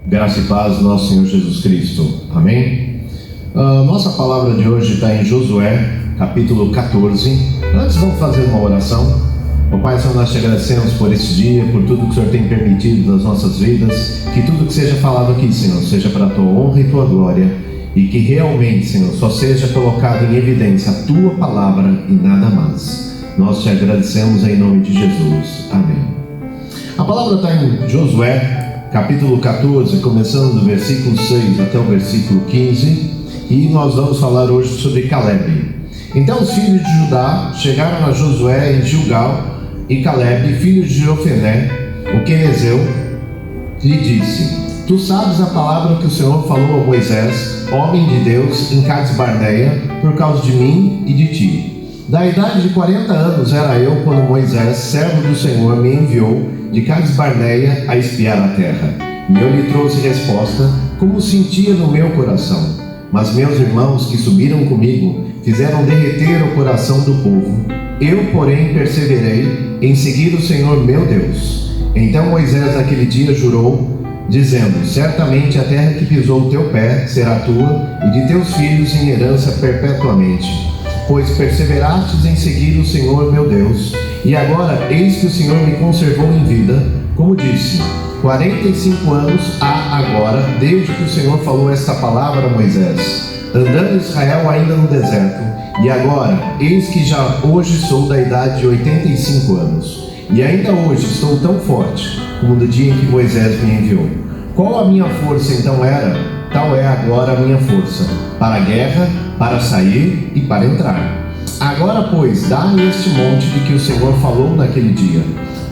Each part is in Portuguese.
Graça e paz do nosso Senhor Jesus Cristo. Amém? Nossa palavra de hoje está em Josué, capítulo 14. Antes vamos fazer uma oração. Ó Pai, Senhor, nós te agradecemos por esse dia, por tudo que o Senhor tem permitido das nossas vidas. Que tudo que seja falado aqui, Senhor, seja para a tua honra e tua glória. E que realmente, Senhor, só seja colocado em evidência a tua palavra e nada mais. Nós te agradecemos em nome de Jesus. Amém. A palavra está em Josué, capítulo 14, começando do versículo 6 até o versículo 15, e nós vamos falar hoje sobre Caleb. Então os filhos de Judá chegaram a Josué em Gilgal, e Caleb, filho de Jefoné, o quenezeu, lhe disse: Tu sabes a palavra que o Senhor falou a Moisés, homem de Deus, em Cades Barneia, por causa de mim e de ti. Da idade de 40 anos era eu quando Moisés, servo do Senhor, me enviou de Cades Barneia a espiar a terra. E eu lhe trouxe resposta, como sentia no meu coração. Mas meus irmãos que subiram comigo fizeram derreter o coração do povo. Eu, porém, perseverei em seguir o Senhor meu Deus. Então Moisés naquele dia jurou, dizendo: Certamente a terra que pisou o teu pé será tua e de teus filhos em herança perpetuamente. Pois perseverastes em seguir o Senhor meu Deus. E agora, eis que o Senhor me conservou em vida, como disse, 45 anos há agora, desde que o Senhor falou esta palavra a Moisés, andando Israel ainda no deserto. E agora, eis que já hoje sou da idade de 85 anos. E ainda hoje estou tão forte como no dia em que Moisés me enviou. Qual a minha força então era? Tal é agora a minha força, para a guerra, para sair e para entrar. Agora, pois, dá-me este monte de que o Senhor falou naquele dia.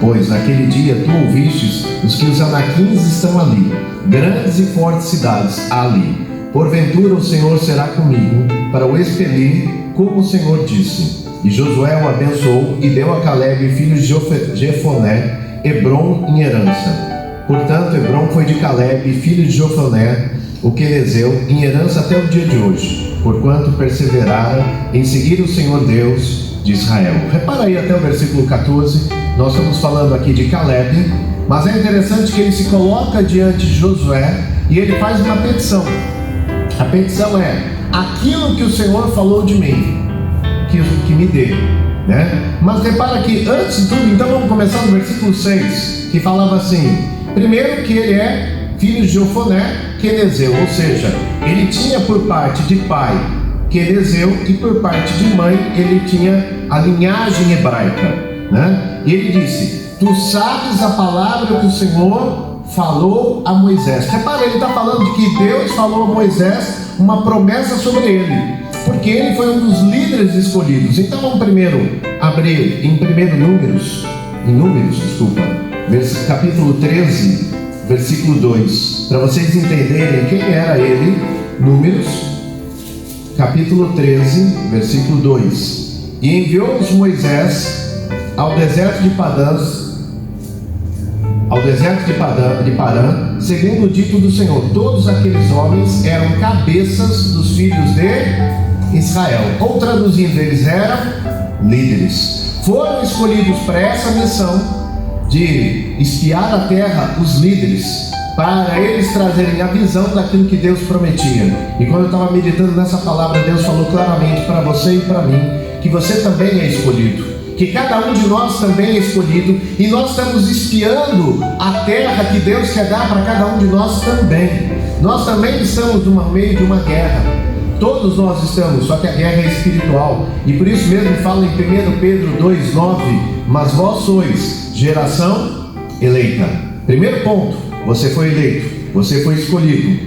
Pois naquele dia tu ouvistes os que os anaquins estão ali, grandes e fortes cidades há ali. Porventura o Senhor será comigo, para o expelir, como o Senhor disse. E Josué o abençoou e deu a Caleb, filho de Jefoné, Hebrom em herança. Portanto, Hebrom foi de Caleb, filho de Jefoné, o quenezeu, em herança até o dia de hoje, porquanto perseveraram em seguir o Senhor Deus de Israel. Repara aí até o versículo 14, nós estamos falando aqui de Caleb, mas é interessante que ele se coloca diante de Josué e ele faz uma petição. A petição é: aquilo que o Senhor falou de mim, que me dê, né? Mas repara que antes de tudo, então vamos começar no versículo 6, que falava assim: primeiro que ele é filho de Jefoné, quenezeu, ou seja, ele tinha por parte de pai quenezeu e por parte de mãe ele tinha a linhagem hebraica, né? E ele disse: Tu sabes a palavra que o Senhor falou a Moisés. Repara, ele está falando de que Deus falou a Moisés uma promessa sobre ele, porque ele foi um dos líderes escolhidos. Então vamos primeiro abrir em Números, capítulo 13, versículo 2, para vocês entenderem quem era ele. Números, capítulo 13, versículo 2. E enviou-os Moisés ao deserto de Parã, segundo o dito do Senhor. Todos aqueles homens eram cabeças dos filhos de Israel, ou traduzindo, eles eram líderes. Foram escolhidos para essa missão de espiar a terra, os líderes, para eles trazerem a visão daquilo que Deus prometia. E quando eu estava meditando nessa palavra, Deus falou claramente para você e para mim que você também é escolhido, que cada um de nós também é escolhido, e nós estamos espiando a terra que Deus quer dar para cada um de nós também. Nós também estamos no meio de uma guerra. Todos nós estamos, só que a guerra é espiritual. E por isso mesmo fala em 1 Pedro 2,9: Mas vós sois geração eleita. Primeiro ponto: você foi eleito, você foi escolhido.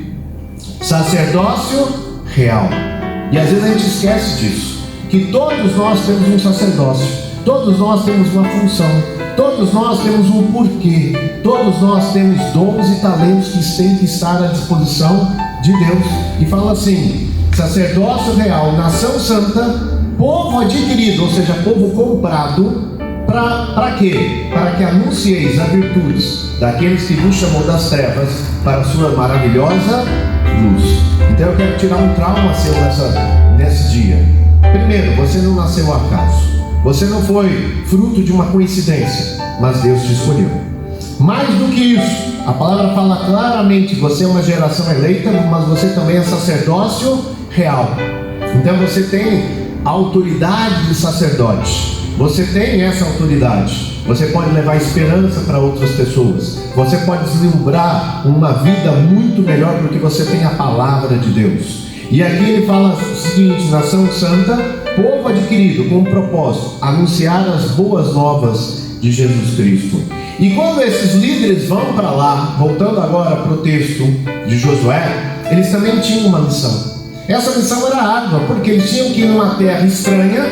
Sacerdócio real. E às vezes a gente esquece disso, que todos nós temos um sacerdócio, todos nós temos uma função, todos nós temos um porquê, todos nós temos dons e talentos que têm que estar à disposição de Deus. E fala assim: sacerdócio real, nação santa, povo adquirido, ou seja, povo comprado. Para quê? Para que anuncieis as virtudes daqueles que vos chamou das trevas para a sua maravilhosa luz. Então eu quero tirar um trauma seu nesse dia. Primeiro, você não nasceu ao acaso. Você não foi fruto de uma coincidência, mas Deus te escolheu. Mais do que isso, a palavra fala claramente: você é uma geração eleita, mas você também é sacerdócio real. Então você tem a autoridade de sacerdote. Você tem essa autoridade. Você pode levar esperança para outras pessoas. Você pode deslumbrar uma vida muito melhor porque você tem a palavra de Deus. E aqui ele fala o seguinte: nação santa, povo adquirido com um propósito, anunciar as boas novas de Jesus Cristo. E quando esses líderes vão para lá, voltando agora para o texto de Josué, eles também tinham uma missão. Essa missão era árdua, porque eles tinham que ir numa terra estranha,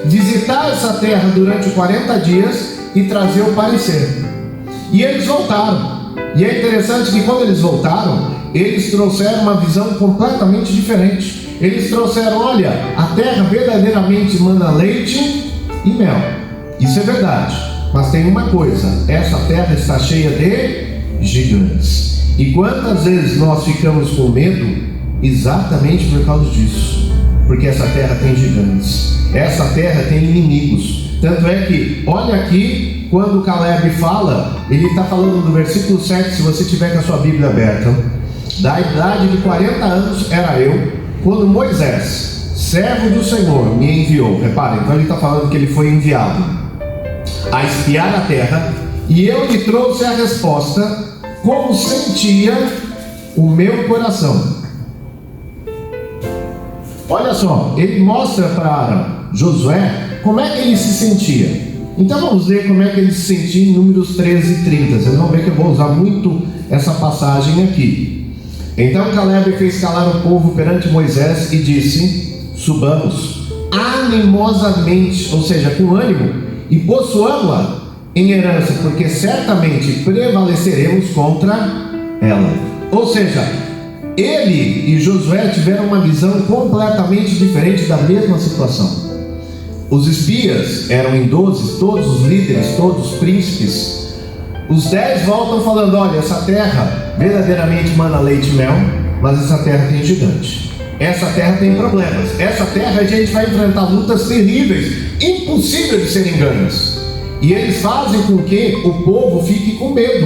visitar essa terra durante 40 dias e trazer o parecer. E eles voltaram. E é interessante que quando eles voltaram, eles trouxeram uma visão completamente diferente. Eles trouxeram: olha, a terra verdadeiramente mana leite e mel. Isso é verdade. Mas tem uma coisa: essa terra está cheia de gigantes. E quantas vezes nós ficamos com medo exatamente por causa disso? Porque essa terra tem gigantes, essa terra tem inimigos. Tanto é que, olha aqui, quando Caleb fala, ele está falando no versículo 7, se você tiver com a sua Bíblia aberta: da idade de 40 anos era eu, quando Moisés, servo do Senhor, me enviou. Reparem, então ele está falando que ele foi enviado a espiar a terra, e eu lhe trouxe a resposta, como sentia o meu coração. Olha só, ele mostra para Josué como é que ele se sentia. Então vamos ver como é que ele se sentia em Números 13 e 30. Vocês vão ver que eu vou usar muito essa passagem aqui. Então Caleb fez calar o povo perante Moisés e disse: subamos animosamente, ou seja, com ânimo, e possuamos-la em herança, porque certamente prevaleceremos contra ela. Ou seja, ele e Josué tiveram uma visão completamente diferente da mesma situação. Os espias eram em 12, todos os líderes, todos os príncipes. Os 10 voltam falando: olha, essa terra verdadeiramente mana leite e mel, mas essa terra tem gigante, essa terra tem problemas, essa terra a gente vai enfrentar lutas terríveis, impossíveis de serem ganhas. E eles fazem com que o povo fique com medo,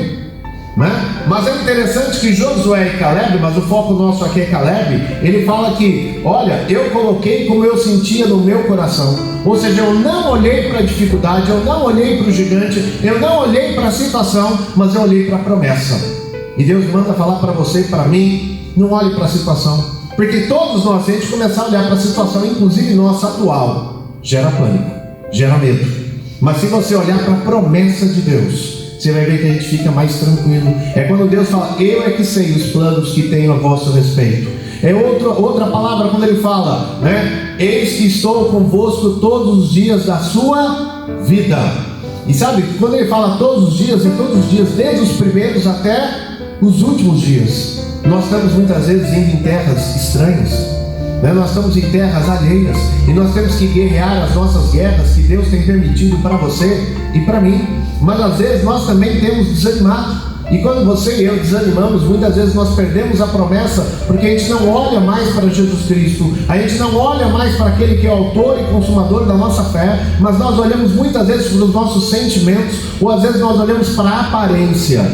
né? Mas é interessante que Josué e Caleb, mas o foco nosso aqui é Caleb, ele fala que: olha, eu coloquei como eu sentia no meu coração. Ou seja, eu não olhei para a dificuldade, eu não olhei para o gigante, eu não olhei para a situação, mas eu olhei para a promessa. E Deus manda falar para você e para mim: não olhe para a situação, porque todos nós, se a gente começar a olhar para a situação, inclusive nossa atual, gera pânico, gera medo. Mas se você olhar para a promessa de Deus, você vai ver que a gente fica mais tranquilo. É quando Deus fala: eu é que sei os planos que tenho a vosso respeito. É outra palavra quando ele fala, né? Eis que estou convosco todos os dias da sua vida. E sabe, quando ele fala todos os dias, é todos os dias, desde os primeiros até os últimos dias. Nós estamos muitas vezes indo em terras estranhas, né? Nós estamos em terras alheias, e nós temos que guerrear as nossas guerras que Deus tem permitido para você e para mim. Mas às vezes nós também temos desanimado. E quando você e eu desanimamos, muitas vezes nós perdemos a promessa, porque a gente não olha mais para Jesus Cristo, a gente não olha mais para aquele que é autor e consumador da nossa fé, mas nós olhamos muitas vezes para os nossos sentimentos, ou às vezes nós olhamos para a aparência.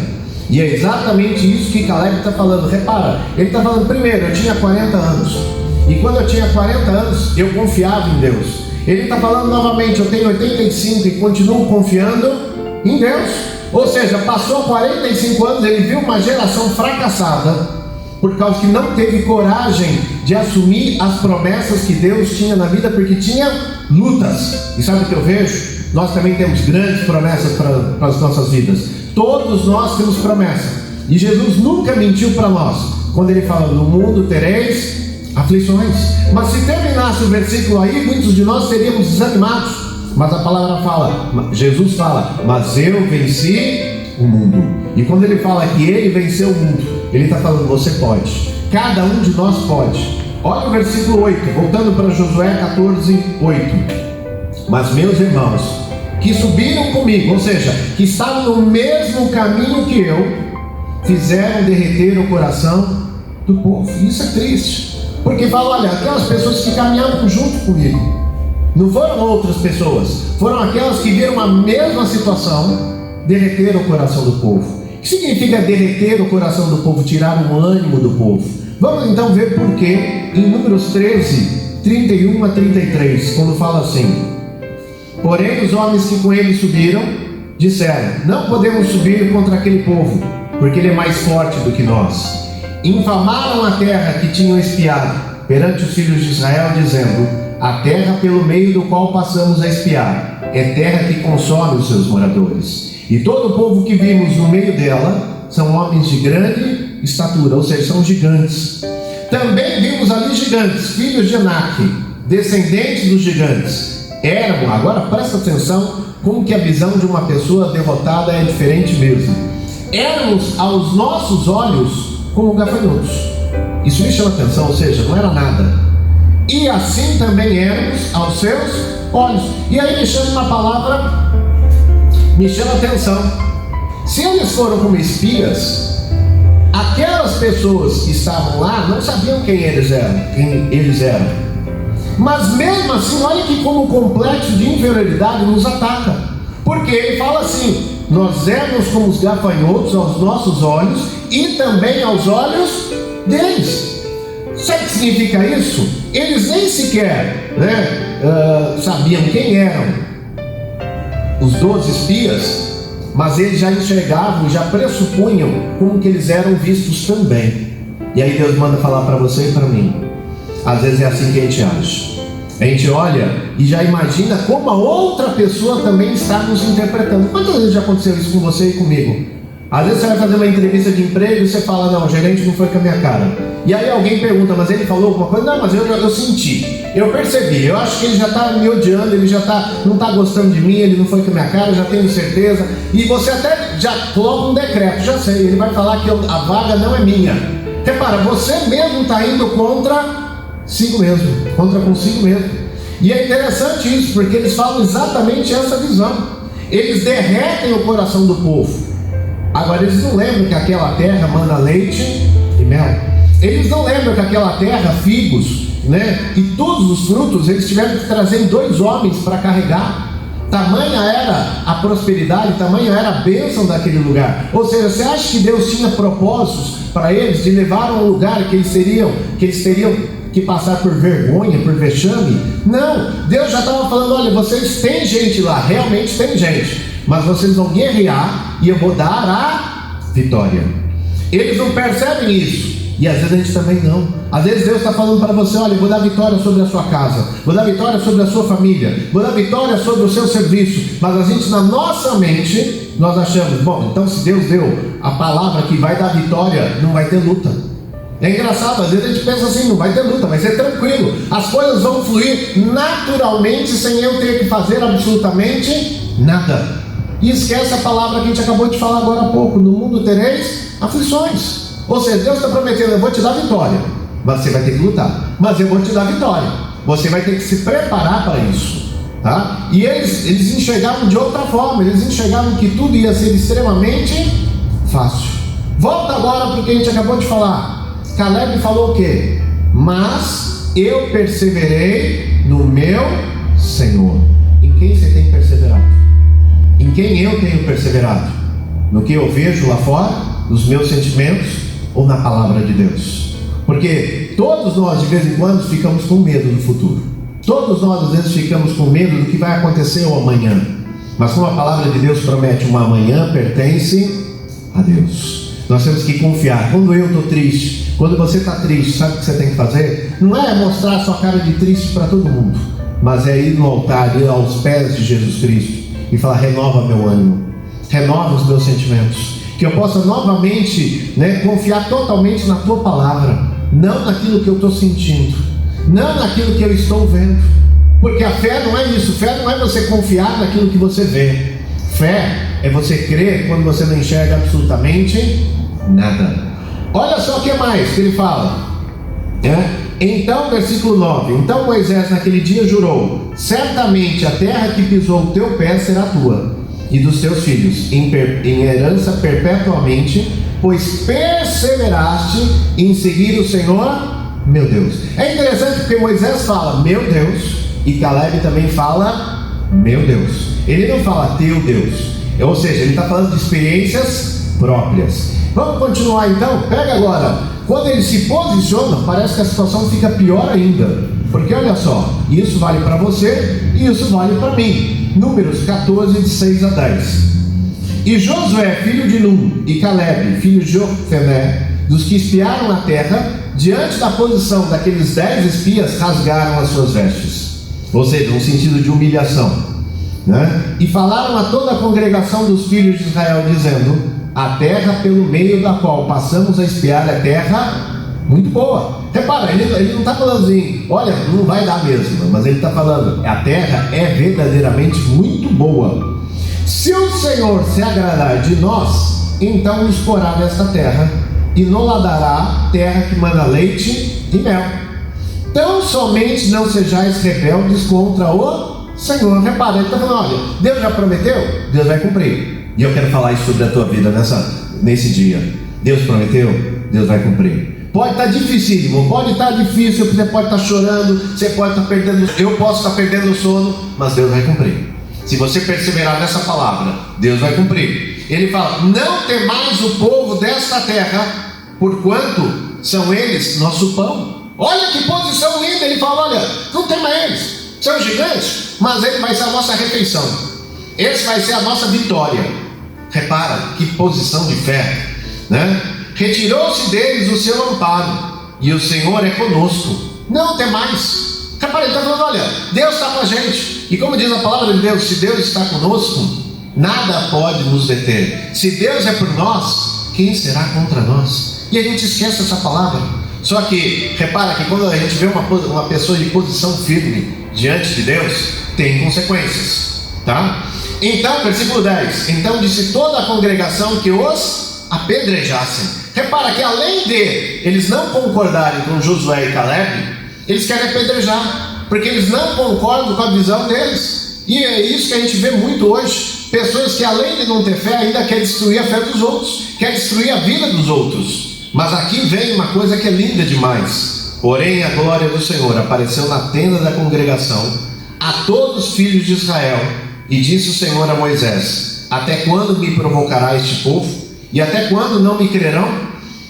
E é exatamente isso que Caleb está falando. Repara, ele está falando: primeiro, eu tinha 40 anos, e quando eu tinha 40 anos, eu confiava em Deus. Ele está falando novamente: eu tenho 85 e continuo confiando em Deus. Ou seja, passou 45 anos, ele viu uma geração fracassada, por causa que não teve coragem de assumir as promessas que Deus tinha na vida, porque tinha lutas. E sabe o que eu vejo? Nós também temos grandes promessas para as nossas vidas. Todos nós temos promessa. E Jesus nunca mentiu para nós, quando ele fala: no mundo tereis aflições. Mas se terminasse o versículo aí, muitos de nós seríamos desanimados. Mas a palavra fala, Jesus fala: mas eu venci o mundo. E quando ele fala que ele venceu o mundo, ele está falando: você pode, cada um de nós pode. Olha o versículo 8, voltando para Josué 14, 8. Mas meus irmãos, que subiram comigo, ou seja, que estavam no mesmo caminho que eu, fizeram derreter o coração do povo. Isso é triste, porque fala: olha, aquelas pessoas que caminharam junto comigo, não foram outras pessoas, foram aquelas que viram a mesma situação derreter o coração do povo. O que significa derreter o coração do povo? Tirar o ânimo do povo. Vamos então ver por quê em Números 13, 31 a 33, quando fala assim: porém os homens que com ele subiram disseram: não podemos subir contra aquele povo, porque ele é mais forte do que nós. Infamaram a terra que tinham espiado perante os filhos de Israel, dizendo: a terra pelo meio do qual passamos a espiar é terra que consome os seus moradores, e todo o povo que vimos no meio dela são homens de grande estatura, ou seja, são gigantes. Também vimos ali gigantes, filhos de Anak, descendentes dos gigantes. Agora presta atenção como que a visão de uma pessoa derrotada é diferente mesmo. Éramos aos nossos olhos como gafanhotos. Isso me chama atenção, ou seja, não era nada. E assim também éramos aos seus olhos. E aí me chama uma palavra, me chama atenção. Se eles foram como espias, aquelas pessoas que estavam lá não sabiam quem eles eram. Mas mesmo assim, olha que como o complexo de inferioridade nos ataca. Porque ele fala assim: nós éramos como os gafanhotos aos nossos olhos e também aos olhos deles. Sabe o que significa isso? Eles nem sequer sabiam quem eram os 12 espias, mas eles já enxergavam, já pressupunham como que eles eram vistos também. E aí Deus manda falar para você e para mim. Às vezes é assim que a gente age. A gente olha e já imagina como a outra pessoa também está nos interpretando. Quantas vezes já aconteceu isso com você e comigo? Às vezes você vai fazer uma entrevista de emprego e você fala: não, o gerente não foi com a minha cara. E aí alguém pergunta: mas ele falou alguma coisa? Não, mas eu senti, eu percebi, eu acho que ele já está me odiando, ele já não está gostando de mim, ele não foi com a minha cara, eu já tenho certeza. E você até já coloca um decreto: já sei, ele vai falar que a vaga não é minha. Repara, você mesmo está indo contra consigo mesmo. E é interessante isso, porque eles falam exatamente essa visão. Eles derretem o coração do povo. Agora eles não lembram que aquela terra mana leite e mel. Eles não lembram que aquela terra, figos, e todos os frutos, eles tiveram que trazer 2 homens para carregar. Tamanha era a prosperidade, tamanha era a bênção daquele lugar. Ou seja, você acha que Deus tinha propósitos para eles de levar a um lugar que eles teriam que passar por vergonha, por vexame? Não, Deus já estava falando: olha, vocês têm gente lá, realmente tem gente, mas vocês vão guerrear e eu vou dar a vitória. Eles não percebem isso, e às vezes a gente também não. Às vezes Deus está falando para você: olha, eu vou dar vitória sobre a sua casa, vou dar vitória sobre a sua família, vou dar vitória sobre o seu serviço. Mas a gente, na nossa mente, nós achamos: bom, então se Deus deu a palavra que vai dar vitória, não vai ter luta. É engraçado, às vezes a gente pensa assim: não vai ter luta, vai ser tranquilo, as coisas vão fluir naturalmente, sem eu ter que fazer absolutamente nada. E esquece a palavra que a gente acabou de falar agora há pouco: no mundo tereis aflições. Ou seja, Deus está prometendo: eu vou te dar vitória, mas você vai ter que lutar. Mas eu vou te dar vitória, você vai ter que se preparar para isso, tá? E eles enxergavam de outra forma. Eles enxergavam que tudo ia ser extremamente fácil. Volta agora para o que a gente acabou de falar. Caleb falou o quê? Mas eu perseverei no meu Senhor. Em quem você tem perseverado? Em quem eu tenho perseverado? No que eu vejo lá fora? Nos meus sentimentos? Ou na palavra de Deus? Porque todos nós, de vez em quando, ficamos com medo do futuro. Todos nós, às vezes, ficamos com medo do que vai acontecer o amanhã. Mas como a palavra de Deus promete, uma amanhã pertence a Deus. Nós temos que confiar. Quando eu estou triste, quando você está triste, sabe o que você tem que fazer? Não é mostrar a sua cara de triste para todo mundo, mas é ir no altar, ir aos pés de Jesus Cristo e falar: renova meu ânimo, renova os meus sentimentos, que eu possa novamente confiar totalmente na tua palavra, não naquilo que eu estou sentindo, não naquilo que eu estou vendo. Porque a fé não é isso. Fé não é você confiar naquilo que você vê. Fé é você crer quando você não enxerga absolutamente nada. Olha só o que mais que ele fala. Então, versículo 9: então Moisés naquele dia jurou: certamente a terra que pisou o teu pé será tua e dos teus filhos em herança perpetuamente, pois perseveraste em seguir o Senhor meu Deus. É interessante porque Moisés fala meu Deus e Caleb também fala meu Deus. Ele não fala teu Deus. Ou seja, ele está falando de experiências próprias. Vamos continuar então? Pega agora. Quando ele se posiciona, parece que a situação fica pior ainda. Porque olha só, isso vale para você e isso vale para mim. Números 14, de 6 a 10. E Josué, filho de Num, e Caleb, filho de Jofoné, dos que espiaram a terra, diante da posição daqueles 10 espias, rasgaram as suas vestes. Ou seja, um sentido de humilhação, né? E falaram a toda a congregação dos filhos de Israel, dizendo: a terra pelo meio da qual passamos a espiar é terra muito boa. Repara, ele não está falando assim, olha, não vai dar mesmo, mas ele está falando, a terra é verdadeiramente muito boa. Se o Senhor se agradar de nós, então nos porá nesta terra, e nos dará terra que manda leite e mel. Tão somente não sejais rebeldes contra o Senhor. Repara, ele está falando, olha, Deus já prometeu, Deus vai cumprir. E eu quero falar isso sobre a tua vida nesse dia. Deus prometeu, Deus vai cumprir. Pode estar dificílimo, pode estar difícil, você pode estar chorando, você pode estar perdendo, eu posso estar perdendo o sono, mas Deus vai cumprir. Se você perseverar nessa palavra, Deus vai cumprir. Ele fala: não temais o povo desta terra, porquanto são eles nosso pão. Olha que posição linda. Ele fala: olha, não tema eles, são gigantes, mas ele vai ser a nossa refeição, esse vai ser a nossa vitória. Repara que posição de fé, né? Retirou-se deles o seu amparo, e o Senhor é conosco, não temais. Repara, ele está falando: olha, Deus está com a gente, e como diz a palavra de Deus, se Deus está conosco, nada pode nos deter. Se Deus é por nós, quem será contra nós? E a gente esquece essa palavra. Só que, repara que quando a gente vê uma pessoa de posição firme diante de Deus, tem consequências, tá? Então, versículo 10: então disse toda a congregação que os apedrejassem. Repara que além de eles não concordarem com Josué e Caleb, eles querem apedrejar, porque eles não concordam com a visão deles. E é isso que a gente vê muito hoje. Pessoas que além de não ter fé, ainda querem destruir a fé dos outros, querem destruir a vida dos outros. Mas aqui vem uma coisa que é linda demais. Porém a glória do Senhor apareceu na tenda da congregação a todos os filhos de Israel, e disse o Senhor a Moisés: até quando me provocará este povo? E até quando não me crerão?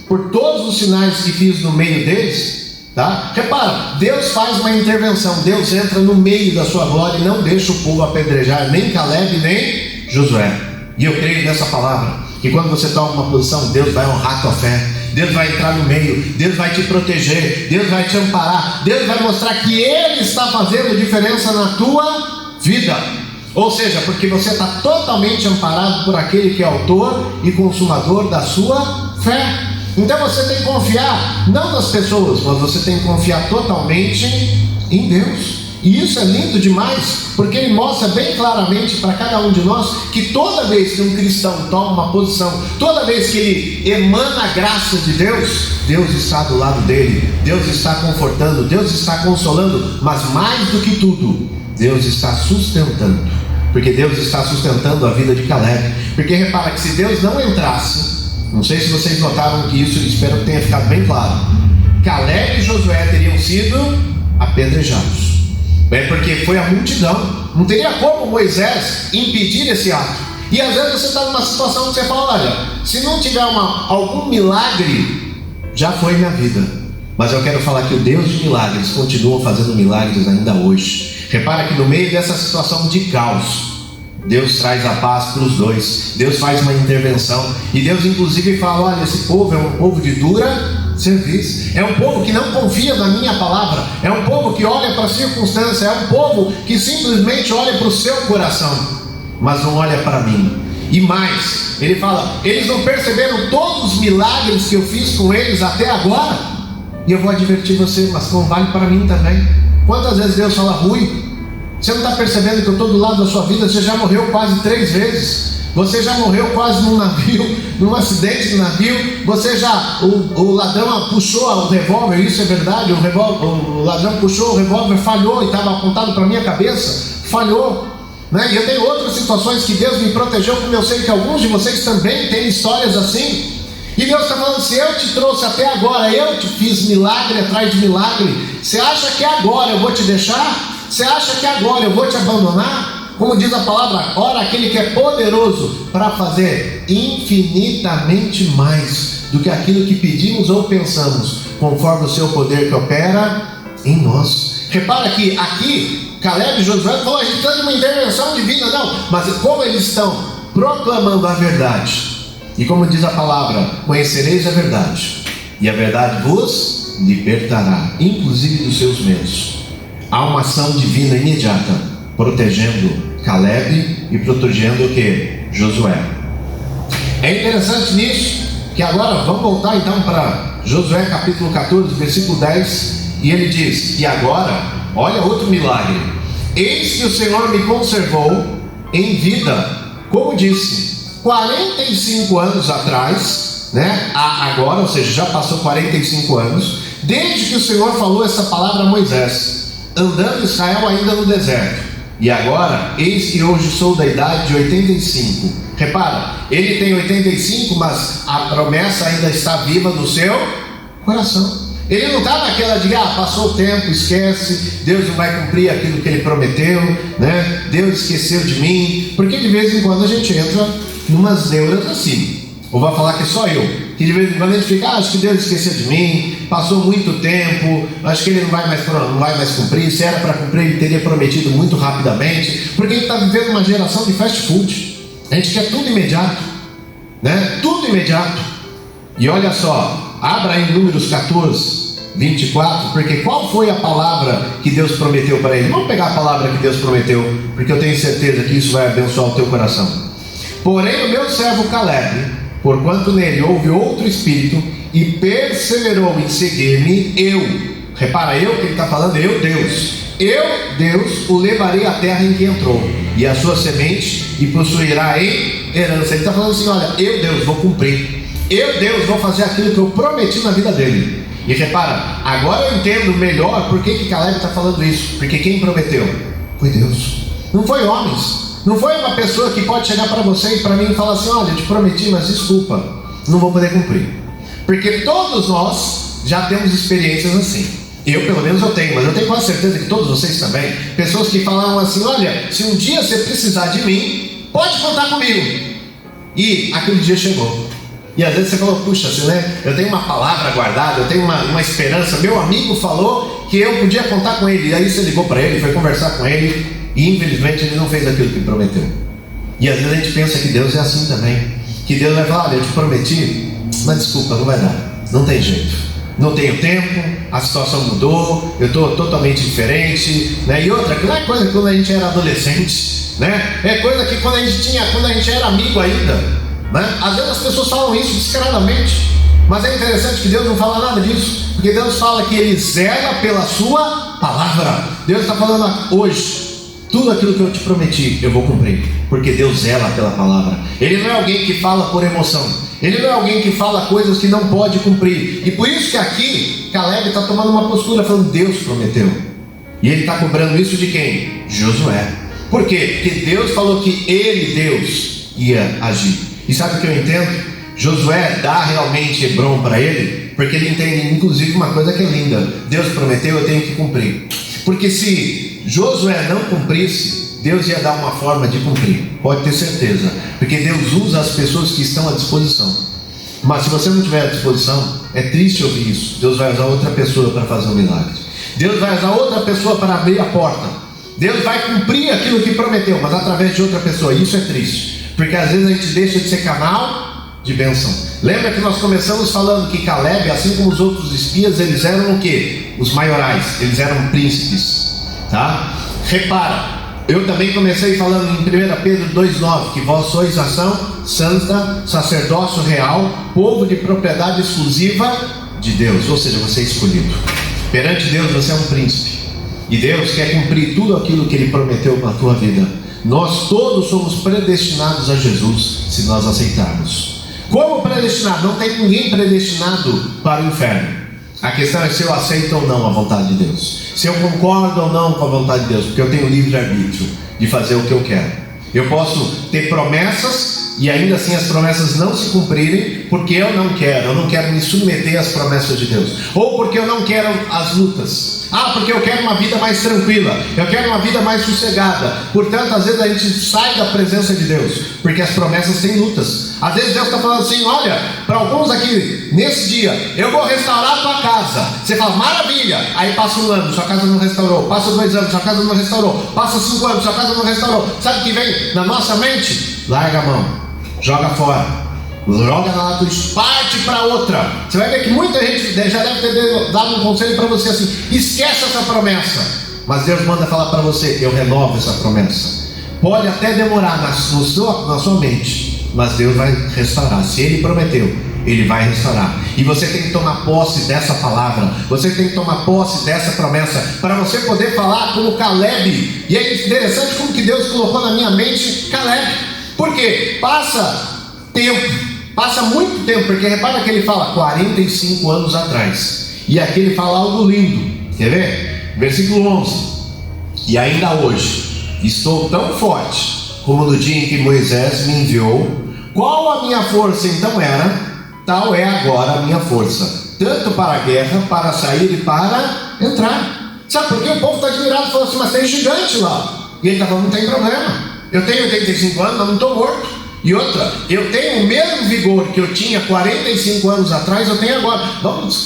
Por todos os sinais que fiz no meio deles. Tá? Repara, Deus faz uma intervenção, Deus entra no meio da sua glória e não deixa o povo apedrejar nem Caleb nem Josué. E eu creio nessa palavra, que quando você toma uma posição, Deus vai honrar a tua fé, Deus vai entrar no meio, Deus vai te proteger, Deus vai te amparar, Deus vai mostrar que Ele está fazendo diferença na tua vida. Ou seja, porque você está totalmente amparado por aquele que é autor e consumador da sua fé. Então você tem que confiar, não nas pessoas, mas você tem que confiar totalmente em Deus. E isso é lindo demais, porque ele mostra bem claramente para cada um de nós que toda vez que um cristão toma uma posição, toda vez que ele emana a graça de Deus, Deus está do lado dele, Deus está confortando, Deus está consolando, mas mais do que tudo, Deus está sustentando, porque Deus está sustentando a vida de Caleb. Porque repara que se Deus não entrasse, não sei se vocês notaram que isso, espero que tenha ficado bem claro, Caleb e Josué teriam sido apedrejados. É porque foi a multidão, não teria como Moisés impedir esse ato. E às vezes você está numa situação que você fala: olha, se não tiver algum milagre, já foi minha vida. Mas eu quero falar que o Deus de milagres continua fazendo milagres ainda hoje. Repara que no meio dessa situação de caos, Deus traz a paz para os dois, Deus faz uma intervenção, e Deus inclusive fala: olha, esse povo é um povo de dura serviço, é um povo que não confia na minha palavra, é um povo que olha para a circunstância, é um povo que simplesmente olha para o seu coração, mas não olha para mim. E mais, ele fala: eles não perceberam todos os milagres que eu fiz com eles até agora? E eu vou advertir você, mas não vale para mim também. Quantas vezes Deus fala: Rui, você não está percebendo que eu estou do lado da sua vida? Você já morreu quase 3 vezes. Você já morreu quase num navio, num acidente de navio. Você já, o ladrão puxou o revólver, isso é verdade. O ladrão puxou o revólver, falhou e estava apontado para a minha cabeça, falhou, né? E eu tenho outras situações que Deus me protegeu, como eu sei que alguns de vocês também têm histórias assim. E Deus está falando: se eu te trouxe até agora, eu te fiz milagre atrás de milagre, você acha que agora eu vou te deixar? Você acha que agora eu vou te abandonar? como diz a palavra, ora aquele que é poderoso para fazer infinitamente mais do que aquilo que pedimos ou pensamos, conforme o seu poder que opera em nós. Repara que aqui Caleb e Josué não falou, a gente está de uma intervenção divina, não, mas como eles estão proclamando a verdade, e como diz a palavra, conhecereis a verdade, e a verdade vos libertará, inclusive dos seus medos. Há uma ação divina imediata, protegendo Caleb e protegendo o que? Josué. É interessante nisso, que agora vamos voltar então para Josué capítulo 14, versículo 10, e ele diz, e agora, olha outro milagre, eis que o Senhor me conservou em vida, como disse, 45 anos atrás, né? Agora, ou seja, já passou 45 anos, desde que o Senhor falou essa palavra a Moisés, andando Israel ainda no deserto. E agora, eis que hoje sou da idade de 85. Repara, ele tem 85, mas a promessa ainda está viva no seu coração. Ele não está naquela de, passou o tempo, esquece, Deus não vai cumprir aquilo que ele prometeu, né? Deus esqueceu de mim, porque de vez em quando a gente entra numas neuras assim. Ou vai falar que só eu, que de vez em quando a gente fica, acho que Deus esqueceu de mim, passou muito tempo, acho que ele não vai mais cumprir, se era para cumprir ele teria prometido muito rapidamente, porque a gente está vivendo uma geração de fast food, a gente quer tudo imediato, né? Tudo imediato. E olha só, abra em Números 14, 24, porque qual foi a palavra que Deus prometeu para ele? Vamos pegar a palavra que Deus prometeu, porque eu tenho certeza que isso vai abençoar o teu coração. Porém o meu servo Caleb, porquanto nele houve outro espírito, e perseverou em seguir-me, repara, eu que ele está falando, Deus, o levarei à terra em que entrou, e a sua semente, e possuirá em herança. Ele está falando assim, olha, Deus, vou cumprir, Deus, vou fazer aquilo que eu prometi na vida dele. E repara, agora eu entendo melhor por que Caleb está falando isso, porque quem prometeu? Foi Deus, não foi homens. Não foi uma pessoa que pode chegar para você e para mim e falar assim, olha, eu te prometi, mas desculpa, não vou poder cumprir. Porque todos nós já temos experiências assim. Eu pelo menos eu tenho, mas eu tenho quase certeza que todos vocês também. Pessoas que falaram assim, olha, se um dia você precisar de mim, pode contar comigo. E aquele dia chegou. E às vezes você falou, puxa, assim, né? Eu tenho uma palavra guardada, eu tenho uma esperança. Meu amigo falou que eu podia contar com ele. E aí você ligou para ele, foi conversar com ele. E infelizmente ele não fez aquilo que prometeu. E às vezes a gente pensa que Deus é assim também, que Deus vai falar, olha, eu te prometi, mas desculpa, não vai dar, não tem jeito, não tenho tempo, a situação mudou, eu estou totalmente diferente, né? E outra, que não é coisa que quando a gente era adolescente, né? É coisa que quando a gente era amigo ainda, né? Às vezes as pessoas falam isso descaradamente, mas é interessante que Deus não fala nada disso, porque Deus fala que Ele zela pela sua palavra. Deus está falando hoje, tudo aquilo que eu te prometi, eu vou cumprir, porque Deus zela pela palavra. Ele não é alguém que fala por emoção, ele não é alguém que fala coisas que não pode cumprir. E por isso que aqui, Caleb está tomando uma postura, falando, Deus prometeu. E ele está cobrando isso de quem? Josué. Por quê? Porque Deus falou que ele, Deus, ia agir. E sabe o que eu entendo? Josué dá realmente Hebrom para ele, porque ele entende inclusive uma coisa que é linda. Deus prometeu, eu tenho que cumprir. Porque se Josué não cumprisse, Deus ia dar uma forma de cumprir, pode ter certeza, porque Deus usa as pessoas que estão à disposição. Mas se você não tiver à disposição, é triste ouvir isso. Deus vai usar outra pessoa para fazer um milagre, Deus vai usar outra pessoa para abrir a porta, Deus vai cumprir aquilo que prometeu, mas através de outra pessoa. Isso é triste, porque às vezes a gente deixa de ser canal de bênção. Lembra que nós começamos falando que Caleb, assim como os outros espias, eles eram o quê? Os maiorais, eles eram príncipes, tá? Repara, eu também comecei falando em 1 Pedro 2,9, que vós sois nação santa, sacerdócio real, povo de propriedade exclusiva de Deus, ou seja, você é escolhido. Perante Deus você é um príncipe, e Deus quer cumprir tudo aquilo que Ele prometeu para a tua vida. Nós todos somos predestinados a Jesus, se nós aceitarmos. Como predestinado? Não tem ninguém predestinado para o inferno. A questão é se eu aceito ou não a vontade de Deus, se eu concordo ou não com a vontade de Deus, porque eu tenho livre-arbítrio de fazer o que eu quero. Eu posso ter promessas e ainda assim as promessas não se cumprirem, porque eu não quero me submeter às promessas de Deus, ou porque eu não quero as lutas. Porque eu quero uma vida mais tranquila, eu quero uma vida mais sossegada. Portanto, às vezes a gente sai da presença de Deus, porque as promessas têm lutas. Às vezes Deus está falando assim: olha, para alguns aqui, nesse dia, eu vou restaurar a tua casa. Você fala, maravilha. Aí passa 1 ano, sua casa não restaurou. Passa 2 anos, sua casa não restaurou. Passa 5 anos, sua casa não restaurou. Sabe o que vem na nossa mente? Larga a mão, joga fora, joga na lata, parte para outra. Você vai ver que muita gente já deve ter dado um conselho para você assim: esquece essa promessa. Mas Deus manda falar para você: eu renovo essa promessa. Pode até demorar na sua mente, mas Deus vai restaurar. Se Ele prometeu, Ele vai restaurar. E você tem que tomar posse dessa palavra, você tem que tomar posse dessa promessa, para você poder falar como Caleb. E é interessante como que Deus colocou na minha mente Caleb. Por quê? Passa muito tempo, porque repara que ele fala 45 anos atrás, e aqui ele fala algo lindo. Quer ver? Versículo 11: e ainda hoje estou tão forte como no dia em que Moisés me enviou. Qual a minha força então era, tal é agora a minha força, tanto para a guerra, para sair e para entrar. Sabe por quê? O povo está admirado, falou assim: mas tem gigante lá. E ele está falando: não tem problema, eu tenho 85 anos, mas não estou morto. E outra, eu tenho o mesmo vigor que eu tinha 45 anos atrás, eu tenho agora.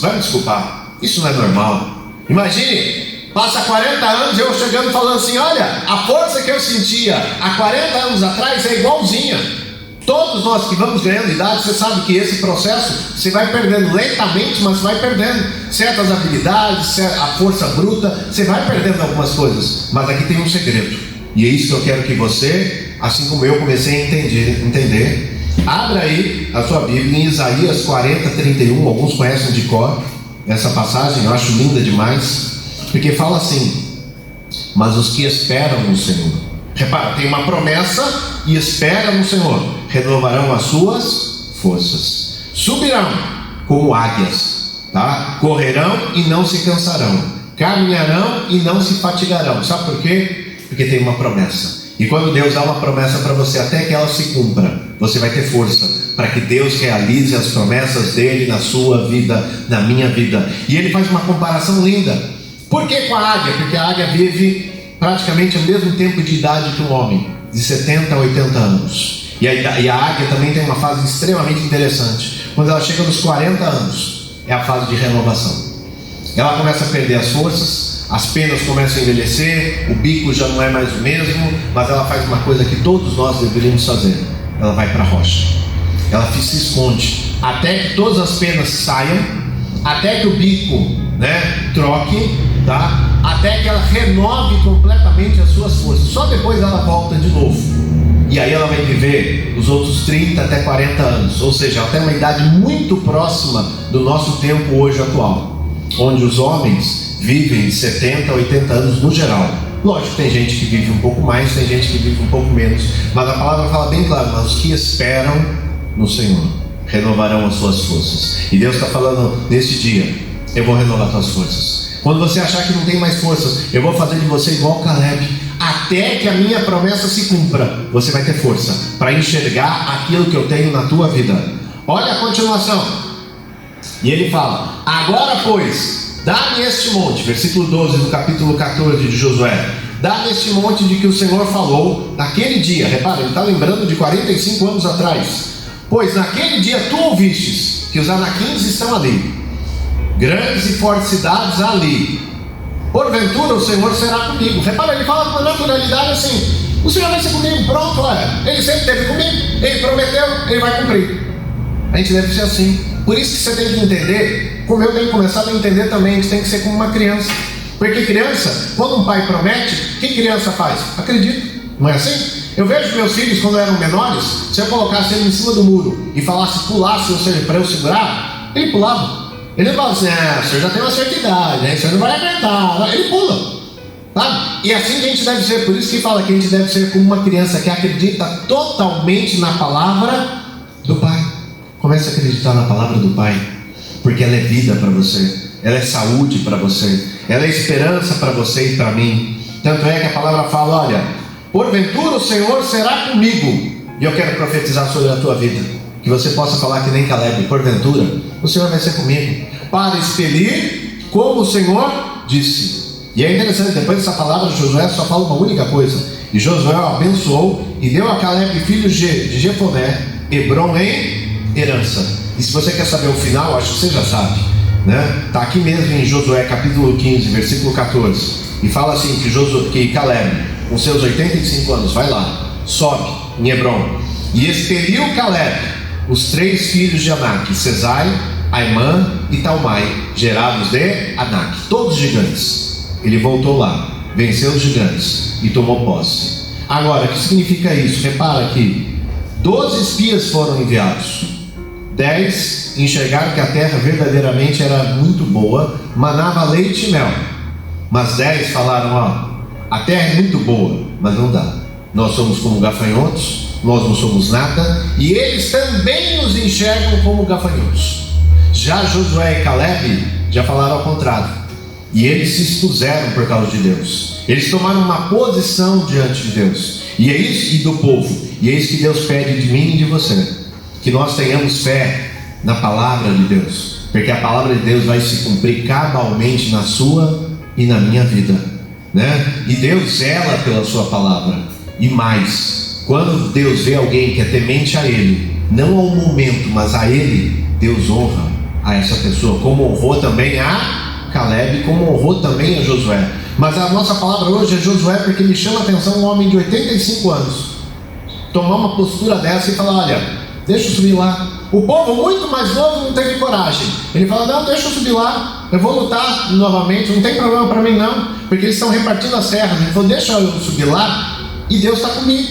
Vai me desculpar, isso não é normal. Imagine, passa 40 anos eu chegando falando assim: olha, a força que eu sentia há 40 anos atrás é igualzinha. Todos nós que vamos ganhando idade, você sabe que esse processo você vai perdendo lentamente, mas vai perdendo certas habilidades, a força bruta, você vai perdendo algumas coisas. Mas aqui tem um segredo, e é isso que eu quero que você, assim como eu comecei a entender. Abra aí a sua Bíblia em Isaías 40:31. Alguns conhecem de cor essa passagem, eu acho linda demais, porque fala assim: mas os que esperam no Senhor, repara, tem uma promessa, e espera no Senhor, renovarão as suas forças, subirão como águias, tá? Correrão e não se cansarão, caminharão e não se fatigarão. Sabe por quê? Porque tem uma promessa. E quando Deus dá uma promessa para você, até que ela se cumpra, você vai ter força para que Deus realize as promessas dele na sua vida, na minha vida. E ele faz uma comparação linda. Por que com a águia? Porque a águia vive praticamente ao mesmo tempo de idade que um homem, de 70 a 80 anos. E a águia também tem uma fase extremamente interessante. Quando ela chega nos 40 anos, é a fase de renovação. Ela começa a perder as forças, as penas começam a envelhecer, o bico já não é mais o mesmo, mas ela faz uma coisa que todos nós deveríamos fazer: ela vai para a rocha, ela se esconde, até que todas as penas saiam, até que o bico, troque, tá? Até que ela renove completamente as suas forças. Só depois ela volta de novo, e aí ela vai viver os outros 30 até 40 anos, ou seja, ela tem uma idade muito próxima do nosso tempo hoje atual, onde os homens vivem 70 a 80 anos no geral. Lógico, tem gente que vive um pouco mais, tem gente que vive um pouco menos, mas a palavra fala bem claro: mas os que esperam no Senhor renovarão as suas forças. E Deus está falando nesse dia: eu vou renovar as suas forças. Quando você achar que não tem mais forças, eu vou fazer de você igual Caleb, até que a minha promessa se cumpra. Você vai ter força para enxergar aquilo que eu tenho na tua vida. Olha a continuação. E ele fala: agora pois, dá-me este monte, versículo 12 do capítulo 14 de Josué. Dá-me este monte de que o Senhor falou naquele dia. Repara, ele está lembrando de 45 anos atrás. Pois naquele dia tu ouvistes que os anaquins estão ali, grandes e fortes cidades ali. Porventura o Senhor será comigo. Repara, ele fala com naturalidade assim: o Senhor vai ser comigo, pronto, ele sempre esteve comigo, ele prometeu, ele vai cumprir. A gente deve ser assim. Por isso que você tem que entender, como eu tenho começado a entender também, a gente tem que ser como uma criança. Porque criança, quando um pai promete, o que criança faz? Acredita, não é assim? Eu vejo meus filhos, quando eram menores, se eu colocasse ele em cima do muro e falasse, pulasse, ou seja, para eu segurar, ele pulava. Ele não fala assim: o senhor já tem uma certa idade, o senhor não vai aguentar. Ele pula, sabe? E assim que a gente deve ser. Por isso que fala que a gente deve ser como uma criança que acredita totalmente na palavra do Pai. Comece a acreditar na palavra do Pai, porque ela é vida para você, ela é saúde para você, ela é esperança para você e para mim. Tanto é que a palavra fala: olha, porventura o Senhor será comigo, E eu quero profetizar sobre a tua vida, que você possa falar que nem Caleb: porventura, o Senhor vai ser comigo, para expelir como o Senhor disse. E é interessante, depois dessa palavra, Josué só fala uma única coisa: e Josué o abençoou e deu a Caleb, filho de Jefoné, Hebrom em herança. E se você quer saber o final, acho que você já sabe, né? Está aqui mesmo em Josué capítulo 15, versículo 14, e fala assim, que Caleb, com seus 85 anos, vai lá, sobe em Hebrom, e expeliu Caleb os 3 filhos de Anak, Sesai, Aimã e Talmai, gerados de Anak, todos gigantes. Ele voltou lá, venceu os gigantes e tomou posse. Agora, o que significa isso? Repara que 12 espias foram enviados. 10 enxergaram que a terra verdadeiramente era muito boa, manava leite e mel. Mas 10 falaram: ó, a terra é muito boa, mas não dá. Nós somos como gafanhotos, nós não somos nada, e eles também nos enxergam como gafanhotos. Já Josué e Caleb já falaram ao contrário. E eles se expuseram por causa de Deus. Eles tomaram uma posição diante de Deus. E é isso, e do povo. E é isso que Deus pede de mim e de você: que nós tenhamos fé na palavra de Deus, porque a palavra de Deus vai se cumprir cabalmente na sua e na minha vida, né? E Deus zela pela sua palavra. E mais, quando Deus vê alguém que é temente a Ele, não ao momento, mas a Ele, Deus honra a essa pessoa, como honrou também a Caleb, como honrou também a Josué. Mas a nossa palavra hoje é Josué, porque me chama a atenção um homem de 85 anos tomar uma postura dessa e falar: olha, deixa eu subir lá. O povo muito mais novo não teve coragem. Ele fala: não, deixa eu subir lá, eu vou lutar novamente, não tem problema para mim não, porque eles estão repartindo as terras. Ele falou: deixa eu subir lá e Deus está comigo,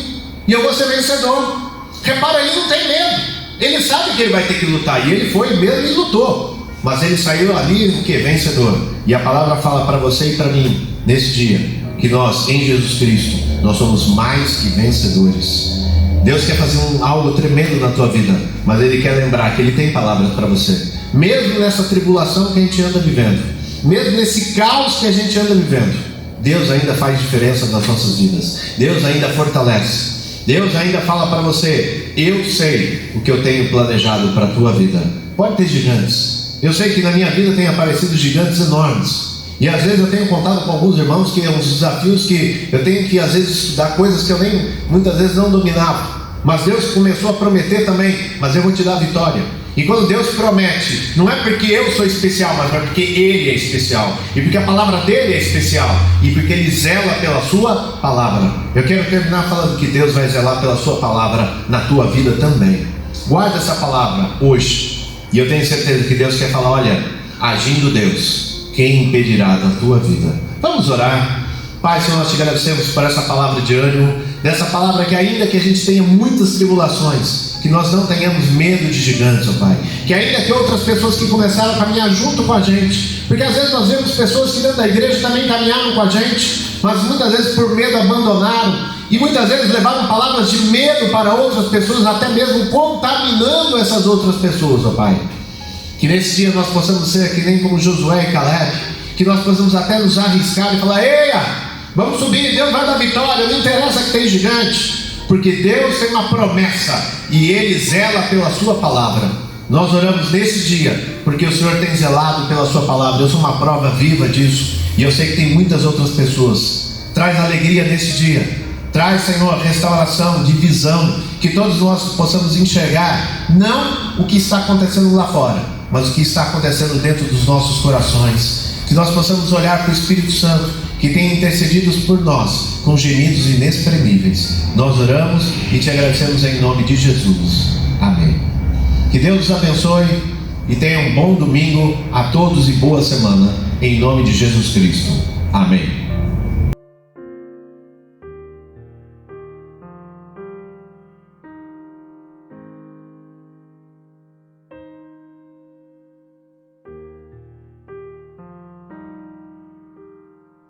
e eu vou ser vencedor. Repara, ele não tem medo, ele sabe que ele vai ter que lutar, e ele foi mesmo e lutou. Mas ele saiu ali o que? Vencedor. E a palavra fala para você e para mim, nesse dia, que nós, em Jesus Cristo, nós somos mais que vencedores. Deus quer fazer algo tremendo na tua vida, mas Ele quer lembrar que Ele tem palavras para você. Mesmo nessa tribulação que a gente anda vivendo, mesmo nesse caos que a gente anda vivendo, Deus ainda faz diferença nas nossas vidas. Deus ainda fortalece. Deus ainda fala para você: eu sei o que eu tenho planejado para a tua vida. Pode ter gigantes. Eu sei que na minha vida tem aparecido gigantes enormes. E às vezes eu tenho contado com alguns irmãos que é uns desafios que eu tenho que às vezes estudar coisas que eu nem, muitas vezes não dominava. Mas Deus começou a prometer também: mas eu vou te dar a vitória. E quando Deus promete, não é porque eu sou especial, mas é porque Ele é especial. E porque a palavra dEle é especial. E porque Ele zela pela sua palavra. Eu quero terminar falando que Deus vai zelar pela sua palavra na tua vida também. Guarda essa palavra hoje. E eu tenho certeza que Deus quer falar: olha, agindo Deus, quem impedirá da tua vida? Vamos orar. Pai, Senhor, nós te agradecemos por essa palavra de ânimo, dessa palavra que ainda que a gente tenha muitas tribulações, que nós não tenhamos medo de gigantes, ó Pai. Que ainda que outras pessoas que começaram a caminhar junto com a gente, porque às vezes nós vemos pessoas que dentro da igreja também caminharam com a gente, mas muitas vezes por medo abandonaram, e muitas vezes levaram palavras de medo para outras pessoas, até mesmo contaminando essas outras pessoas, ó Pai. Que nesse dia nós possamos ser que nem como Josué e Caleb, que nós possamos até nos arriscar e falar: eia, vamos subir, Deus vai dar vitória, não interessa que tem gigante, porque Deus tem uma promessa e Ele zela pela sua palavra. Nós oramos nesse dia, porque o Senhor tem zelado pela sua palavra. Eu sou uma prova viva disso, e eu sei que tem muitas outras pessoas. Traz alegria nesse dia. Traz, Senhor, restauração, divisão, que todos nós possamos enxergar, não o que está acontecendo lá fora, mas o que está acontecendo dentro dos nossos corações. Que nós possamos olhar para o Espírito Santo, que tem intercedido por nós, com gemidos inexprimíveis. Nós oramos e te agradecemos em nome de Jesus. Amém. Que Deus os abençoe e tenha um bom domingo a todos e boa semana, em nome de Jesus Cristo. Amém.